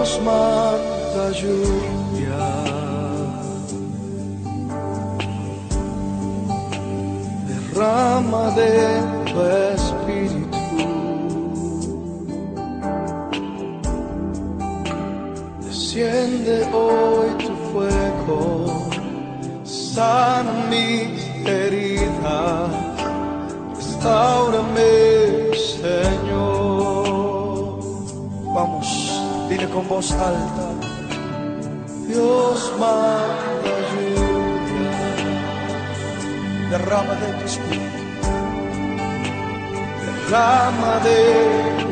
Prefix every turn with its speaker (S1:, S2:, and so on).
S1: Dios manda lluvia, derrama de tu espíritu, desciende hoy tu fuego, sana mis heridas, restáurame, Señor. Vamos, dile con voz alta: Dios manda lluvia, derrama de tu espíritu, derrama de tu